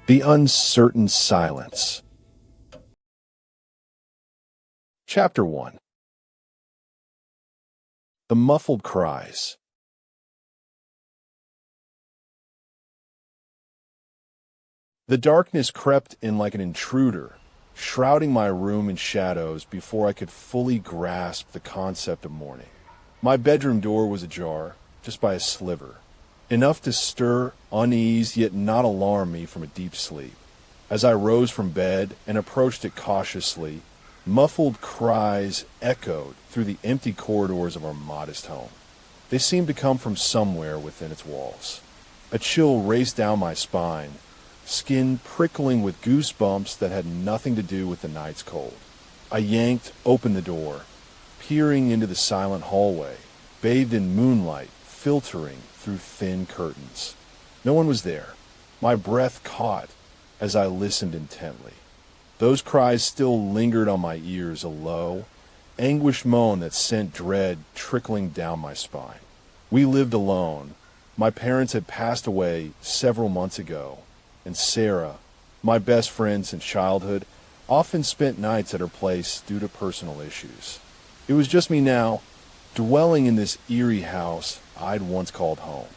The uncertain silence. Chapter 1. The muffled cries. The darkness crept in like an intruder, shrouding my room in shadows before I could fully grasp the concept of morning. My bedroom door was ajar, just by a sliver, enough to stir unease yet not alarm me from a deep sleep. As I rose from bed and approached it cautiously, muffled cries echoed through the empty corridors of our modest home. They seemed to come from somewhere within its walls. A chill raced down my spine, skin prickling with goosebumps that had nothing to do with the night's cold. I yanked open the door, peering into the silent hallway, bathed in moonlight filtering through thin curtains. No one was there. My breath caught as I listened intently. Those cries still lingered on my ears, a low, anguished moan that sent dread trickling down my spine. We lived alone. My parents had passed away several months ago, and Sarah, my best friend since childhood, often spent nights at her place due to personal issues. It was just me now, dwelling in this eerie house I'd once called home.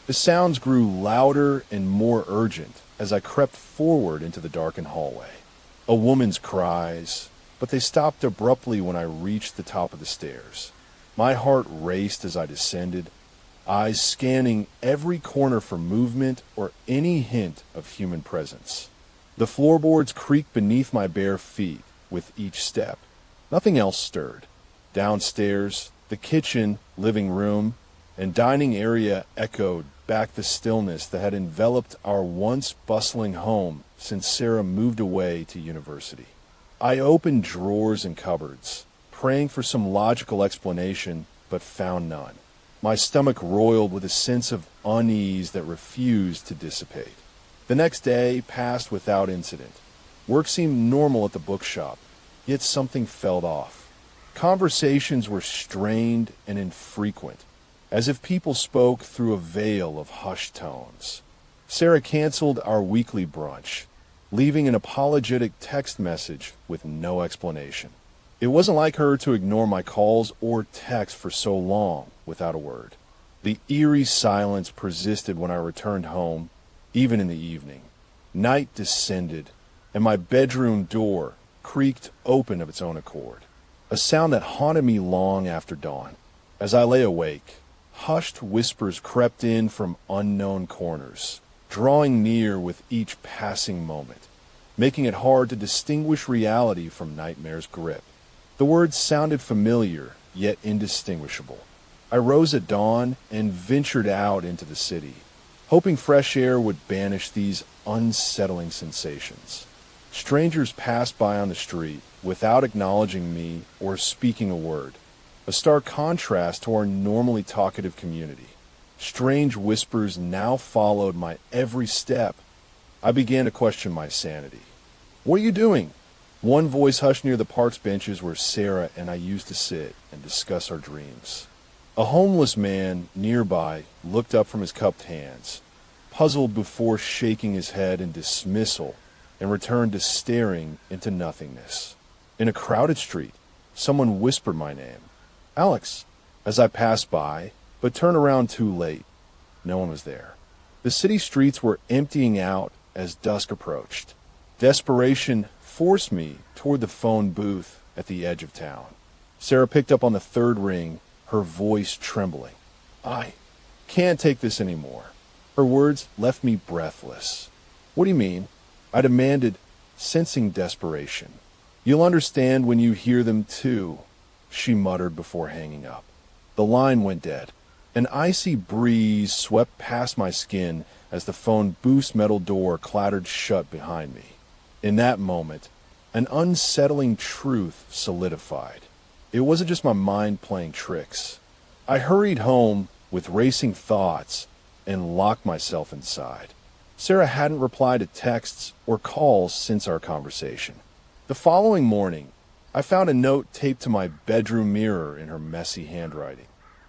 The sounds grew louder and more urgent as I crept forward into the darkened hallway. A woman's cries, but they stopped abruptly when I reached the top of the stairs. My heart raced as I descended, eyes scanning every corner for movement or any hint of human presence. The floorboards creaked beneath my bare feet with each step. Nothing else stirred. Downstairs, the kitchen, living room, and dining area echoed back the stillness that had enveloped our once bustling home since Sarah moved away to university. I opened drawers and cupboards, praying for some logical explanation, but found none. My stomach roiled with a sense of unease that refused to dissipate. The next day passed without incident. Work seemed normal at the bookshop, yet something felt off. Conversations were strained and infrequent, as if people spoke through a veil of hushed tones. Sarah canceled our weekly brunch, leaving an apologetic text message with no explanation. It wasn't like her to ignore my calls or texts for so long without a word. The eerie silence persisted when I returned home, even in the evening. Night descended, and my bedroom door creaked open of its own accord, a sound that haunted me long after dawn. As I lay awake, hushed whispers crept in from unknown corners, drawing near with each passing moment, making it hard to distinguish reality from nightmare's grip. The words sounded familiar, yet indistinguishable. I rose at dawn and ventured out into the city, hoping fresh air would banish these unsettling sensations. Strangers passed by on the street without acknowledging me or speaking a word, a stark contrast to our normally talkative community. Strange whispers now followed my every step. I began to question my sanity. "What are you doing?" One voice hushed near the park's benches where Sarah and I used to sit and discuss our dreams. A homeless man nearby looked up from his cupped hands, puzzled before shaking his head in dismissal, and returned to staring into nothingness. In a crowded street, someone whispered my name, "Alex," as I passed by, but turned around too late. No one was there. The city streets were emptying out as dusk approached. Desperation forced me toward the phone booth at the edge of town. Sarah picked up on the third ring, her voice trembling. "I can't take this anymore." Her words left me breathless. "What do you mean?" I demanded, sensing desperation. "You'll understand when you hear them too," she muttered before hanging up. The line went dead. An icy breeze swept past my skin as the phone booth's metal door clattered shut behind me. In that moment, an unsettling truth solidified. It wasn't just my mind playing tricks. I hurried home with racing thoughts and locked myself inside. Sarah hadn't replied to texts or calls since our conversation. The following morning, I found a note taped to my bedroom mirror in her messy handwriting.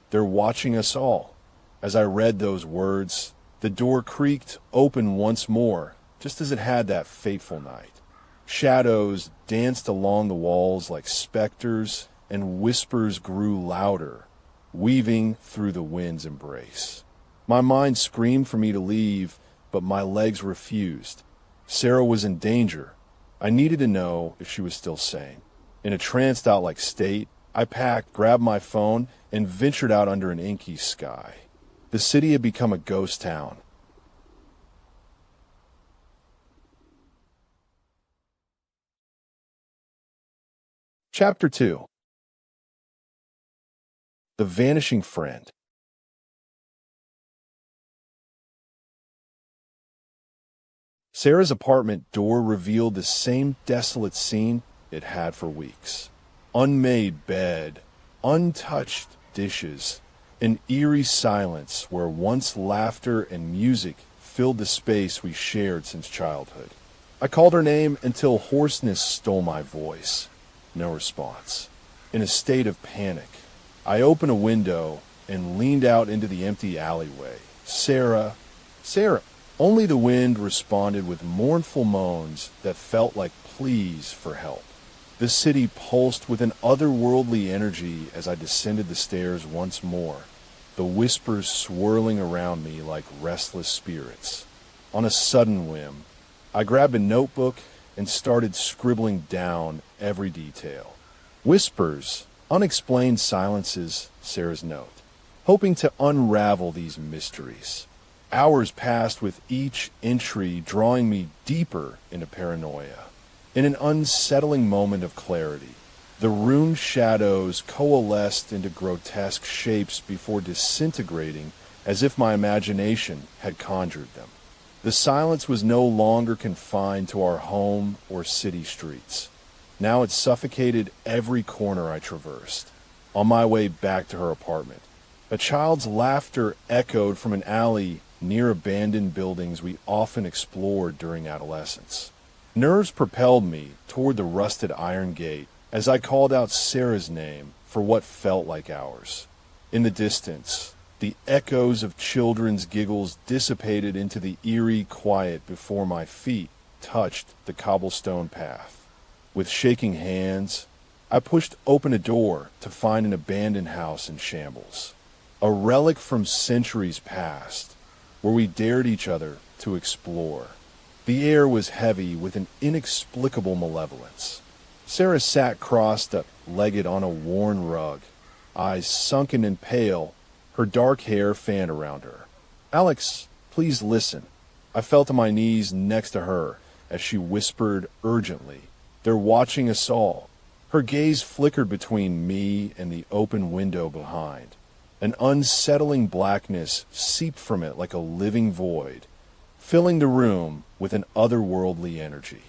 "They're watching us all." As I read those words, the door creaked open once more just as it had that fateful night. Shadows danced along the walls like specters, and whispers grew louder, weaving through the wind's embrace. My mind screamed for me to leave, but my legs refused. Sarah was in danger. I needed to know if she was still sane. In a tranced-out-like state, I packed, grabbed my phone, and ventured out under an inky sky. The city had become a ghost town. Chapter 2. The Vanishing Friend. Sarah's apartment door revealed the same desolate scene it had for weeks. Unmade bed, untouched dishes, an eerie silence where once laughter and music filled the space we shared since childhood. I called her name until hoarseness stole my voice. No response. In a state of panic, I opened a window and leaned out into the empty alleyway. Sarah, Sarah. Only the wind responded with mournful moans that felt like pleas for help. The city pulsed with an otherworldly energy as I descended the stairs once more, the whispers swirling around me like restless spirits. On a sudden whim, I grabbed a notebook and started scribbling down every detail. Whispers, unexplained silences, Sarah's note, hoping to unravel these mysteries. Hours passed with each entry drawing me deeper into paranoia. In an unsettling moment of clarity, the ruined shadows coalesced into grotesque shapes before disintegrating as if my imagination had conjured them. The silence was no longer confined to our home or city streets. Now it suffocated every corner I traversed. On my way back to her apartment, a child's laughter echoed from an alley near abandoned buildings we often explored during adolescence. Nerves propelled me toward the rusted iron gate as I called out Sarah's name for what felt like hours. In the distance, the echoes of children's giggles dissipated into the eerie quiet before my feet touched the cobblestone path. With shaking hands, I pushed open a door to find an abandoned house in shambles, a relic from centuries past, where we dared each other to explore. The air was heavy with an inexplicable malevolence. Sarah sat crossed-legged on a worn rug, eyes sunken and pale, her dark hair fanned around her. "Alex, please listen." I fell to my knees next to her as she whispered urgently, "They're watching us all." Her gaze flickered between me and the open window behind. An unsettling blackness seeped from it like a living void, filling the room with an otherworldly energy.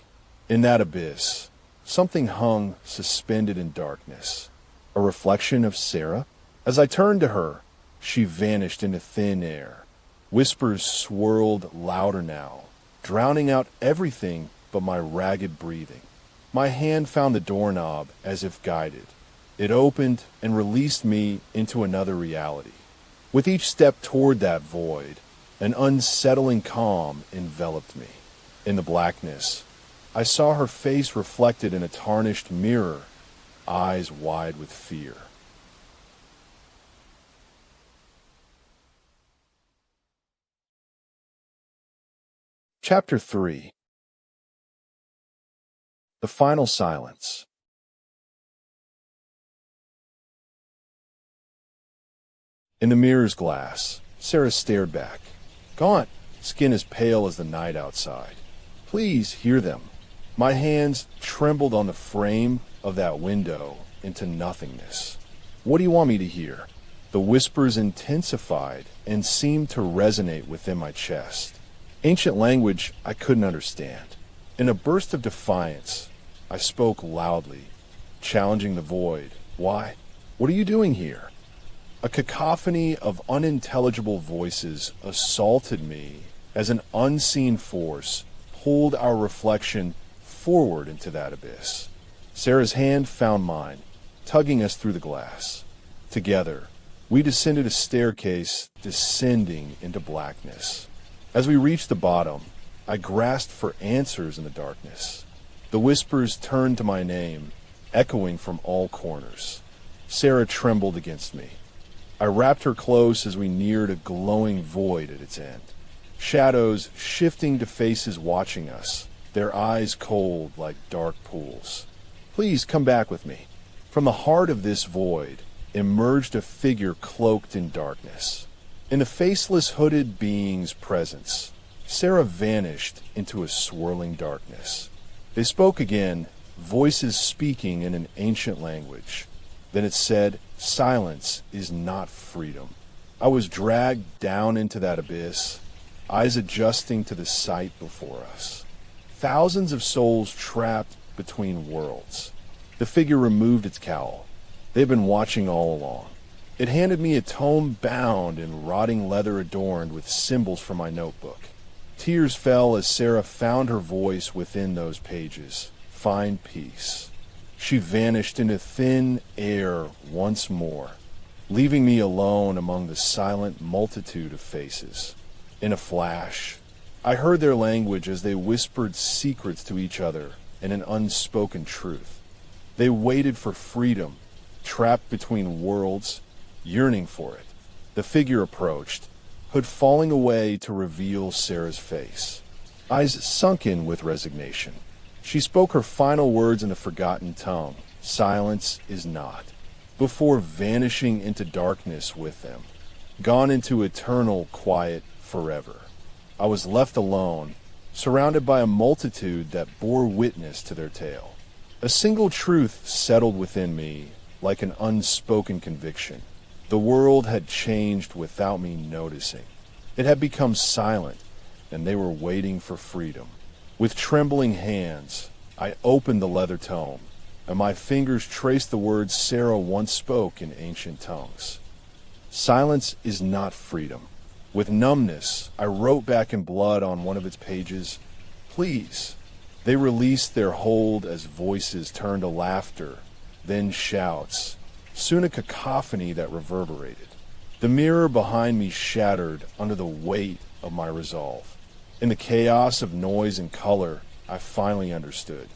In that abyss, something hung suspended in darkness. A reflection of Sarah? As I turned to her, she vanished into thin air. Whispers swirled louder now, drowning out everything but my ragged breathing. My hand found the doorknob as if guided. It opened and released me into another reality. With each step toward that void, an unsettling calm enveloped me. In the blackness, I saw her face reflected in a tarnished mirror, eyes wide with fear. Chapter 3. The Final Silence. In the mirror's glass, Sarah stared back. Gaunt, skin as pale as the night outside. Please hear them. My hands trembled on the frame of that window into nothingness. What do you want me to hear? The whispers intensified and seemed to resonate within my chest. Ancient language I couldn't understand. In a burst of defiance, I spoke loudly, challenging the void. Why? What are you doing here? A cacophony of unintelligible voices assaulted me as an unseen force pulled our reflection forward into that abyss. Sarah's hand found mine, tugging us through the glass. Together, we descended a staircase descending into blackness. As we reached the bottom, I grasped for answers in the darkness. The whispers turned to my name, echoing from all corners. Sarah trembled against me. I wrapped her close as we neared a glowing void at its end. Shadows shifting to faces watching us, their eyes cold like dark pools. Please come back with me. From the heart of this void emerged a figure cloaked in darkness. In the faceless hooded being's presence, Sarah vanished into a swirling darkness. They spoke again, voices speaking in an ancient language. Then it said, "Silence is not freedom." I was dragged down into that abyss, eyes adjusting to the sight before us. Thousands of souls trapped between worlds. The figure removed its cowl. They had been watching all along. It handed me a tome bound in rotting leather adorned with symbols from my notebook. Tears fell as Sarah found her voice within those pages. Find peace. She vanished into thin air once more, leaving me alone among the silent multitude of faces. In a flash, I heard their language as they whispered secrets to each other and an unspoken truth. They waited for freedom, trapped between worlds, yearning for it. The figure approached, hood falling away to reveal Sarah's face. Eyes sunken with resignation. She spoke her final words in the forgotten tongue, "Silence is not," before vanishing into darkness with them, gone into eternal quiet forever. I was left alone, surrounded by a multitude that bore witness to their tale. A single truth settled within me, like an unspoken conviction. The world had changed without me noticing. It had become silent, and they were waiting for freedom. With trembling hands, I opened the leather tome, and my fingers traced the words Sarah once spoke in ancient tongues. Silence is not freedom. With numbness, I wrote back in blood on one of its pages, "Please." They released their hold as voices turned to laughter, then shouts, soon a cacophony that reverberated. The mirror behind me shattered under the weight of my resolve. In the chaos of noise and color, I finally understood.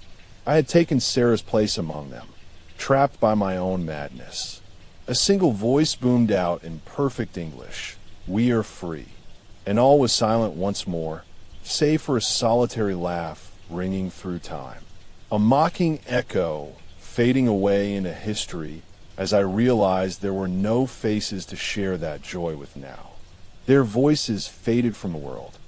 I had taken Sarah's place among them, trapped by my own madness. A single voice boomed out in perfect English, "We are free." And all was silent once more, save for a solitary laugh ringing through time. A mocking echo fading away into history as I realized there were no faces to share that joy with now. Their voices faded from the world,